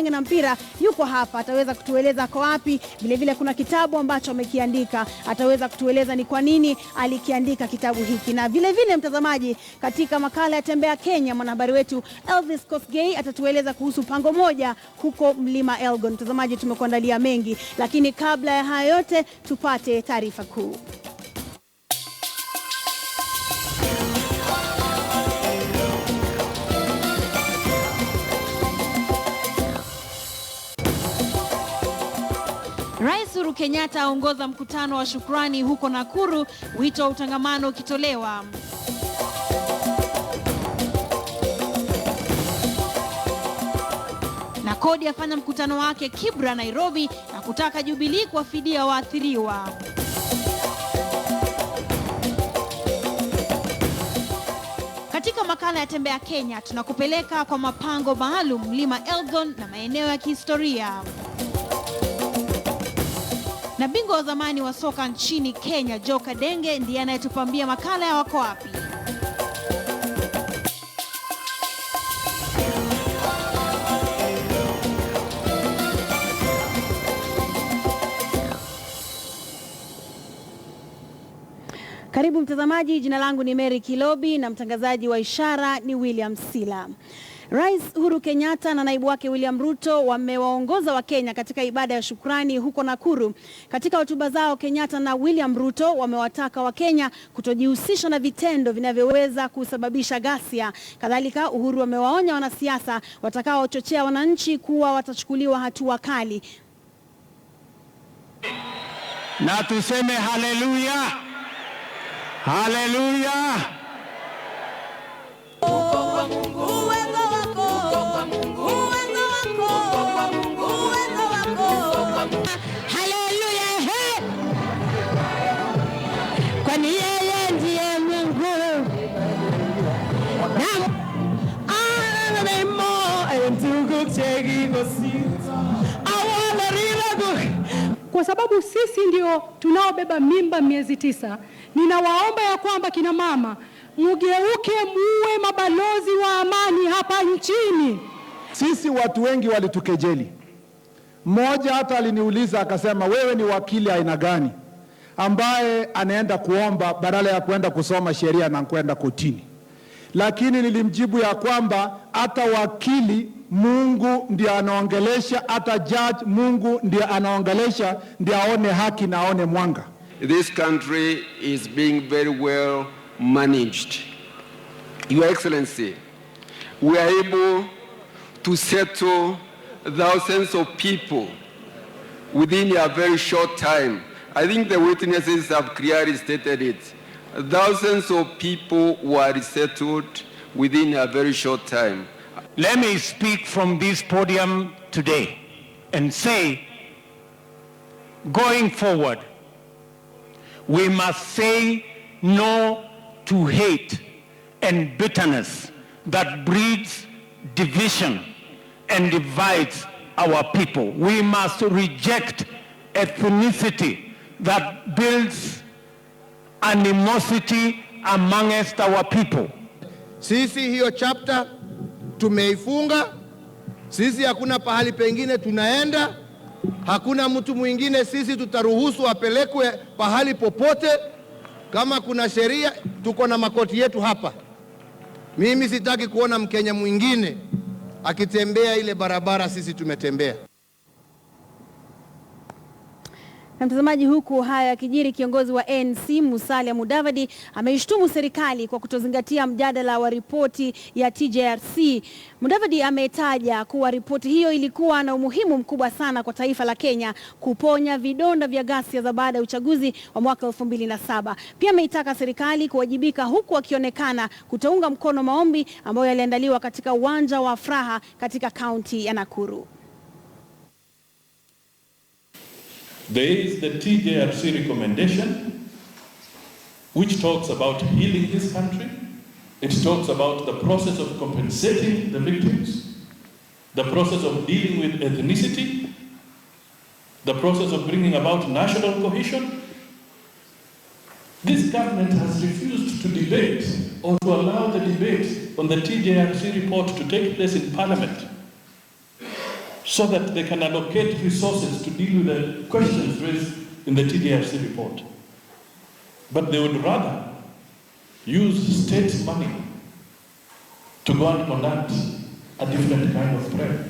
Na mpira yuko hapa, ataweza kutueleza kwa wapi. Vile vile kuna kitabu ambacho amekiandika, ataweza kutueleza ni kwa nini alikiandika kitabu hiki. Na vile vile mtazamaji, katika makala ya Tembea Kenya, mwanahabari wetu Elvis Kosgei atatueleza kuhusu pango moja huko Mlima Elgon. Mtazamaji, tumekuandalia mengi, lakini kabla ya hayo yote tupate taarifa kuu. Rais Uhuru Kenyatta aongoza mkutano wa shukrani huko Nakuru, wito wa utangamano ukitolewa. Na kodi afanya mkutano wake Kibra, Nairobi, na kutaka Jubilee kuwafidia waathiriwa. Katika makala ya Tembea Kenya tunakupeleka kwa mapango maalum Mlima Elgon na maeneo ya kihistoria. Na bingwa wa zamani wa soka nchini Kenya Joe Kadenge ndiye anayetupambia makala ya Wako Wapi. Karibu mtazamaji, jina langu ni Mary Kilobi na mtangazaji wa ishara ni William Sila. Rais Uhuru Kenyatta na naibu wake William Ruto wamewaongoza Wakenya katika ibada ya shukrani huko Nakuru. Katika hotuba zao, Kenyatta na William Ruto wamewataka Wakenya kutojihusisha na vitendo vinavyoweza kusababisha ghasia. Kadhalika, Uhuru wamewaonya wanasiasa watakaochochea wananchi kuwa watachukuliwa hatua kali. Na tuseme haleluya. Haleluya. Kwani yeye ndiye Mungu. Kwa sababu sisi ndio tunaobeba mimba miezi 9, ninawaomba ya kwamba kina mama mugeuke muwe mabalozi wa amani hapa nchini. Sisi watu wengi walitukejeli. Mmoja hata aliniuliza akasema, wewe ni wakili aina gani ambaye anaenda kuomba badala ya kwenda kusoma sheria na kwenda kotini? Lakini nilimjibu ya kwamba hata wakili Mungu ndiye anaongelesha, hata judge Mungu ndiye anaongelesha, ndiye aone haki na aone mwanga. This country is being very well managed. Your Excellency, we are able to settle thousands of people within a very short time. I think the witnesses have clearly stated it. Thousands of people were resettled within a very short time. Let me speak from this podium today and say, going forward, we must say no to hate and bitterness that breeds division and divides our people. We must reject ethnicity that builds animosity amongst our people. Sisi hiyo chapter tumeifunga. Sisi hakuna pahali pengine tunaenda. Hakuna mtu mwingine sisi tutaruhusu apelekwe pahali popote. Kama kuna sheria, tuko na makoti yetu hapa. Mimi sitaki kuona Mkenya mwingine akitembea ile barabara sisi tumetembea. Na mtazamaji, huku haya yakijiri, kiongozi wa ANC Musalia Mudavadi ameishtumu serikali kwa kutozingatia mjadala wa ripoti ya TJRC. Mudavadi ametaja kuwa ripoti hiyo ilikuwa na umuhimu mkubwa sana kwa taifa la Kenya kuponya vidonda vya ghasia za baada ya uchaguzi wa mwaka 2007. Pia ameitaka serikali kuwajibika, huku akionekana kutounga mkono maombi ambayo yaliandaliwa katika uwanja wa Furaha katika kaunti ya Nakuru. There is the TJRC recommendation which talks about healing this country. It talks about the process of compensating the victims, the process of dealing with ethnicity, the process of bringing about national cohesion. This government has refused to debate or to allow the debate on the TJRC report to take place in Parliament. so that they can allocate resources to deal with the questions raised in the TJRC report. But they would rather use state money to go and conduct a different kind of prayer.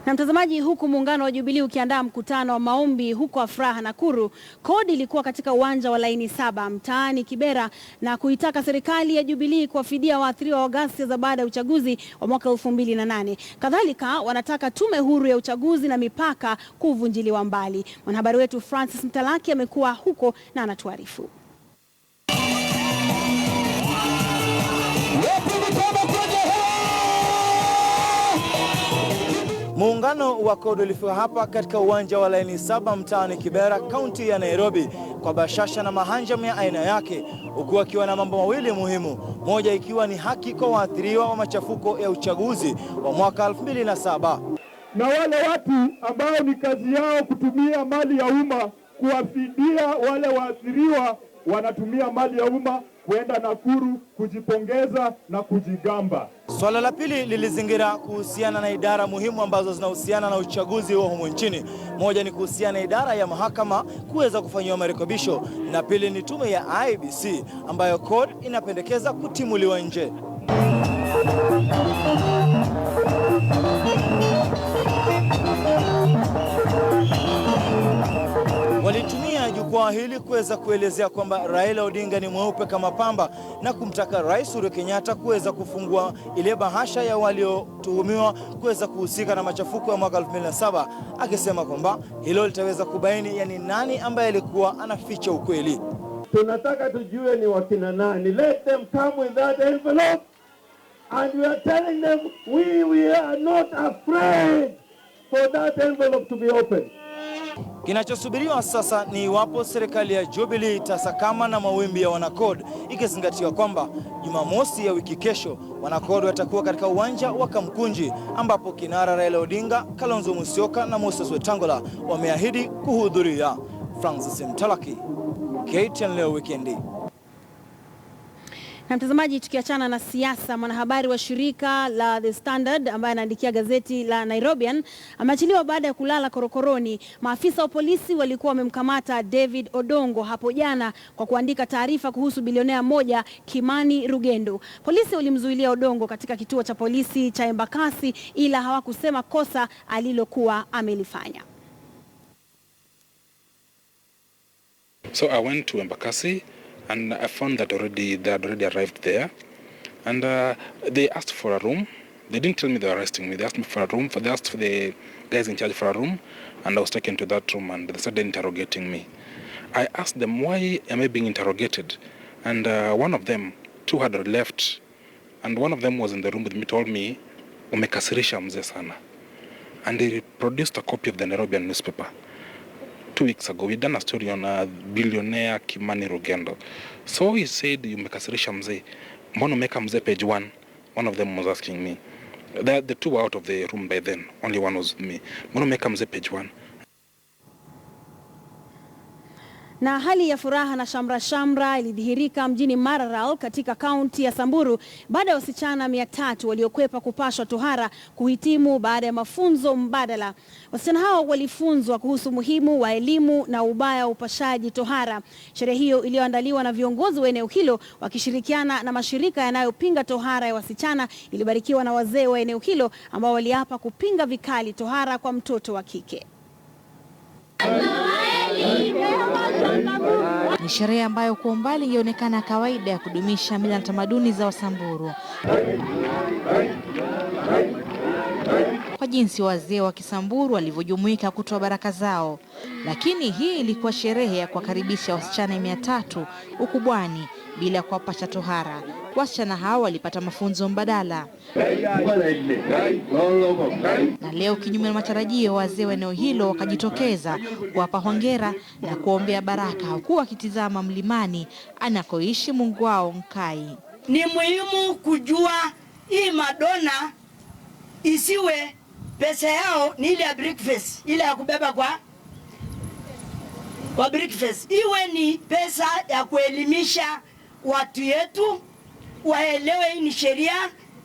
Na mtazamaji, huku muungano wa Jubilee ukiandaa mkutano wa maombi huko Afraha Nakuru, CORD ilikuwa katika uwanja wa Laini 7 mtaani Kibera na kuitaka serikali ya Jubilee kuwafidia waathiriwa wa ghasia za baada ya uchaguzi wa mwaka 2008. Kadhalika wanataka tume huru ya uchaguzi na mipaka kuvunjiliwa mbali. Mwanahabari wetu Francis Mtalaki amekuwa huko na anatuarifu. Muungano wa CORD ulifika hapa katika uwanja wa Laini 7 mtaani Kibera, kaunti ya Nairobi, kwa bashasha na mahanjam ya aina yake, huku akiwa na mambo mawili muhimu, moja ikiwa ni haki kwa waathiriwa wa machafuko ya uchaguzi wa mwaka 2007. Na wale watu ambao ni kazi yao kutumia mali ya umma kuwafidia wale waathiriwa, wanatumia mali ya umma kwenda Nakuru kujipongeza na kujigamba. Swala la pili lilizingira kuhusiana na idara muhimu ambazo zinahusiana na uchaguzi wa humu nchini. Moja ni kuhusiana na idara ya mahakama kuweza kufanyiwa marekebisho, na pili ni tume ya IEBC ambayo CORD inapendekeza kutimuliwa nje. Walitumia jukwaa hili kuweza kuelezea kwamba Raila Odinga ni mweupe kama pamba na kumtaka Rais Uhuru Kenyatta kuweza kufungua ile bahasha ya waliotuhumiwa kuweza kuhusika na machafuko ya mwaka 2007, akisema kwamba hilo litaweza kubaini yani nani ambaye alikuwa anaficha ukweli. Tunataka tujue ni wakina nani. Let them come with that envelope and we are telling them we are not afraid for that envelope to be opened. Kinachosubiriwa sasa ni iwapo serikali ya Jubilee itasakama na mawimbi ya wana-CORD, ikizingatiwa kwamba Jumamosi ya wiki kesho wana-CORD watakuwa katika uwanja wa Kamkunji ambapo kinara Raila Odinga, Kalonzo Musyoka na Moses Wetangula wameahidi kuhudhuria. Francis Mtalaki, KTN Leo Weekendi. Na mtazamaji, tukiachana na siasa, mwanahabari wa shirika la The Standard ambaye anaandikia gazeti la Nairobian ameachiliwa baada ya kulala korokoroni. Maafisa wa polisi walikuwa wamemkamata David Odongo hapo jana kwa kuandika taarifa kuhusu bilionea moja Kimani Rugendo. Polisi walimzuilia Odongo katika kituo cha polisi cha Embakasi, ila hawakusema kosa alilokuwa amelifanya. So I went to Embakasi and I found that they had already arrived there, and they asked for a room. They didn't tell me they were arresting me. They asked me for a room. They asked for the guys in charge for a room, and I was taken to that room, and they started interrogating me. I asked them, why am I being interrogated? And one of them, two had left, and one of them was in the room with me, told me, umekasirisha mzee sana. And they produced a copy of the Nairobian newspaper. 2 weeks ago, we done a story on a billionaire Kimani Rugendo. So he said, umekasirisha mzee. Mbona umeka mzee page 1? One of them was asking me. The two were out of the room by then. Only one was with me. Mbona umeka mzee page 1? Na hali ya furaha na shamra ilidhihirika mjini Maralal katika kaunti ya Samburu baada ya wasichana 300 waliokwepa kupashwa tohara kuhitimu baada ya mafunzo mbadala. Wasichana hao walifunzwa kuhusu muhimu wa elimu na ubaya wa upashaji tohara. Sherehe hiyo iliyoandaliwa na viongozi wa eneo hilo wakishirikiana na mashirika yanayopinga tohara ya wasichana ilibarikiwa na wazee wa eneo hilo ambao waliapa kupinga vikali tohara kwa mtoto wa kike. Ni sherehe ambayo kwa umbali ilionekana kawaida ya kudumisha mila na tamaduni za Wasamburu. Kwa jinsi wazee wa Kisamburu walivyojumuika kutoa baraka zao. Lakini hii ilikuwa sherehe ya kuwakaribisha wasichana 300 ukubwani bila kuwapasha tohara. Wasichana hao walipata mafunzo mbadala. Na leo kinyume na matarajio, wazee wa eneo hilo wakajitokeza kuwapa hongera na kuombea baraka, huku wakitizama mlimani anakoishi Mungu wao Nkai. Ni muhimu kujua hii madona isiwe pesa yao ni ile ya breakfast, ile ya kubeba kwa breakfast. Iwe ni pesa ya kuelimisha watu yetu, waelewe hii ni sheria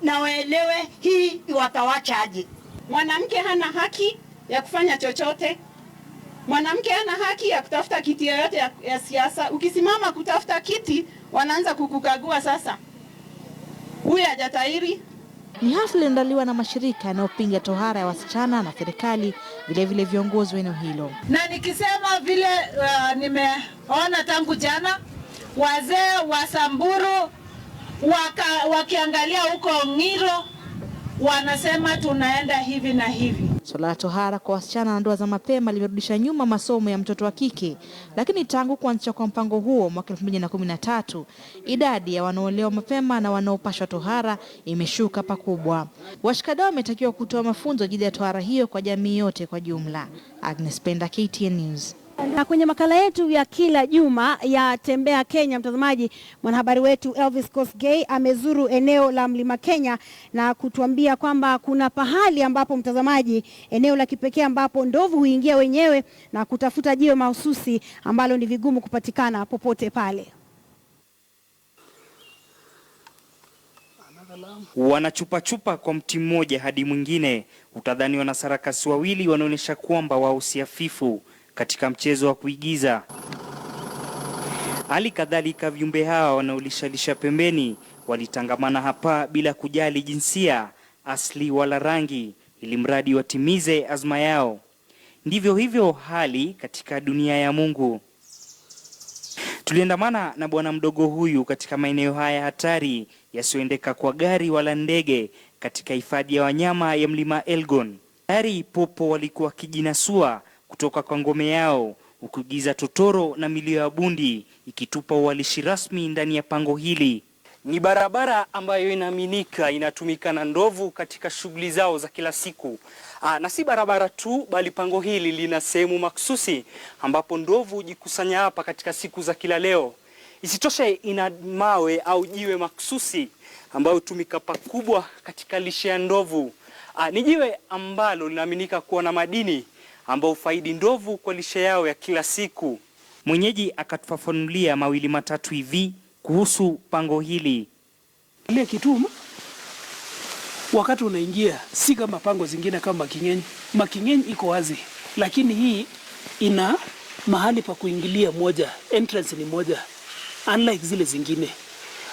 na waelewe hii watawachaje. Mwanamke hana haki ya kufanya chochote. Mwanamke hana haki ya kutafuta kiti yoyote ya siasa. Ukisimama kutafuta kiti, wanaanza kukukagua sasa. Huyu hajatahiri. Ni hafla iliyoandaliwa na mashirika yanayopinga tohara ya wasichana na serikali, vile viongozi wa eneo hilo. Na nikisema vile nimeona tangu jana, wazee wa Samburu wakiangalia huko Ngiro wanasema tunaenda hivi na hivi. Swala la tohara kwa wasichana na ndoa za mapema limerudisha nyuma masomo ya mtoto wa kike, lakini tangu kuanzishwa kwa mpango huo mwaka 2013, idadi ya wanaolewa mapema na wanaopashwa tohara imeshuka pakubwa. Washikadau wametakiwa kutoa mafunzo juu ya tohara hiyo kwa jamii yote kwa jumla. Agnes Penda, KTN News. Na kwenye makala yetu ya kila juma ya Tembea Kenya, mtazamaji, mwanahabari wetu Elvis Kosgei amezuru eneo la Mlima Kenya na kutuambia kwamba kuna pahali ambapo, mtazamaji, eneo la kipekee ambapo ndovu huingia wenyewe na kutafuta jiwe mahususi ambalo ni vigumu kupatikana popote pale. Wanachupa kwa mti mmoja hadi mwingine, utadhani wana sarakasi wawili wanaonyesha kwamba wao si hafifu katika mchezo wa kuigiza. Hali kadhalika viumbe hawa wanaolishalisha pembeni walitangamana hapa bila kujali jinsia, asili wala rangi, ili mradi watimize azma yao. Ndivyo hivyo hali katika dunia ya Mungu. Tuliandamana na bwana mdogo huyu katika maeneo haya hatari yasioendeka kwa gari wala ndege katika hifadhi ya wanyama ya Mlima Elgon. Tayari popo walikuwa wakijinasua kutoka kwa ngome yao, ukigiza totoro na milio ya bundi ikitupa uwalishi rasmi ndani ya pango hili. Ni barabara ambayo inaaminika inatumika na ndovu katika shughuli zao za kila siku. Na si barabara tu, bali pango hili lina sehemu maksusi ambapo ndovu hujikusanya hapa katika siku za kila leo. Isitoshe, ina mawe au jiwe maksusi ambayo hutumika pakubwa katika lishe ya ndovu. Ni jiwe ambalo linaaminika kuwa na madini ambao faidi ndovu kwa lishe yao ya kila siku. Mwenyeji akatufafanulia mawili matatu hivi kuhusu pango hili. Ile Kitumu, wakati unaingia si kama pango zingine kama Making'eni. Making'eni iko wazi, lakini hii ina mahali pa kuingilia moja, entrance ni moja, unlike zile zingine.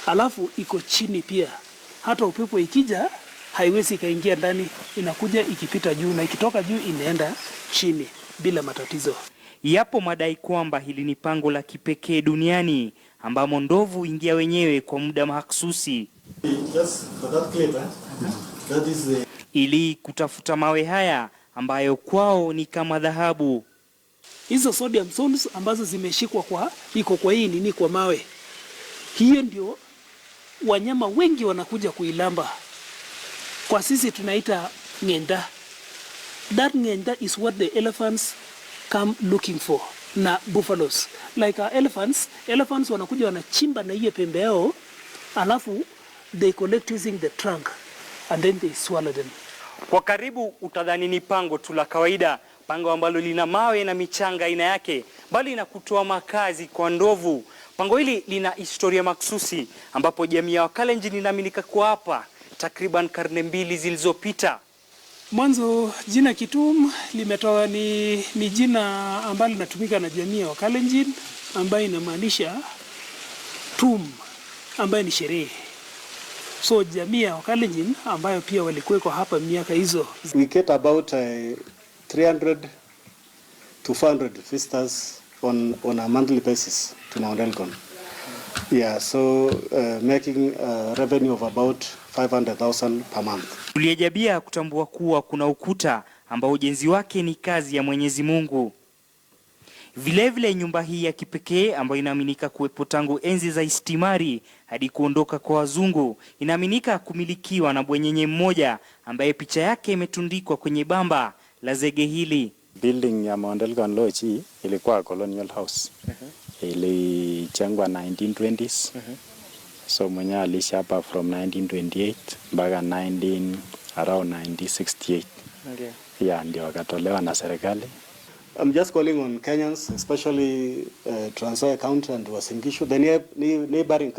Alafu iko chini pia, hata upepo ikija haiwezi ikaingia ndani, inakuja ikipita juu na ikitoka juu inaenda chini bila matatizo. Yapo madai kwamba hili ni pango la kipekee duniani ambamo ndovu ingia wenyewe kwa muda mahsusi ili kutafuta mawe haya ambayo kwao ni kama dhahabu. Hizo sodium salts ambazo zimeshikwa iko kwa hii nini, kwa mawe hiyo, ndio wanyama wengi wanakuja kuilamba. Kwa sisi tunaita ng'enda. That ng'enda is what the elephants come looking for, na buffaloes. Like elephants wanakuja wanachimba na hiyo pembe yao, alafu they collect using the trunk and then they swallow them. Kwa karibu utadhani ni pango tu la kawaida, pango ambalo lina mawe na michanga aina yake, bali na kutoa makazi kwa ndovu. Pango hili lina historia maksusi ambapo jamii ya Wakalenjin inaaminika kuwa hapa takriban karne 2 zilizopita. Mwanzo jina Kitum limetoa ni jina ambalo linatumika na jamii ya Wakalenjin, ambayo inamaanisha tum, ambayo ni sherehe. So jamii ya Wakalenjin ambayo pia walikuweko hapa miaka hizo. We get about 300 to 400 visitors on a monthly basis to Mount Elgon. Yeah, so making a revenue of about 500,000 per month. Tuliejabia kutambua kuwa kuna ukuta ambao ujenzi wake ni kazi ya Mwenyezi Mungu. Vilevile nyumba hii ya kipekee ambayo inaaminika kuwepo tangu enzi za istimari hadi kuondoka kwa wazungu, inaaminika kumilikiwa na bwenyenye mmoja ambaye picha yake imetundikwa kwenye bamba la zege hili. Building ya Mount Elgon Lodge ilikuwa colonial house. Ilijengwa 1920s. So mwenye aliishi hapa from 1928 mpaka around 1968. Okay. Yeah, ndio wakatolewa na serikali. I'm just calling on Kenyans, especially Trans Nzoia County and Uasin Gishu, the neighboring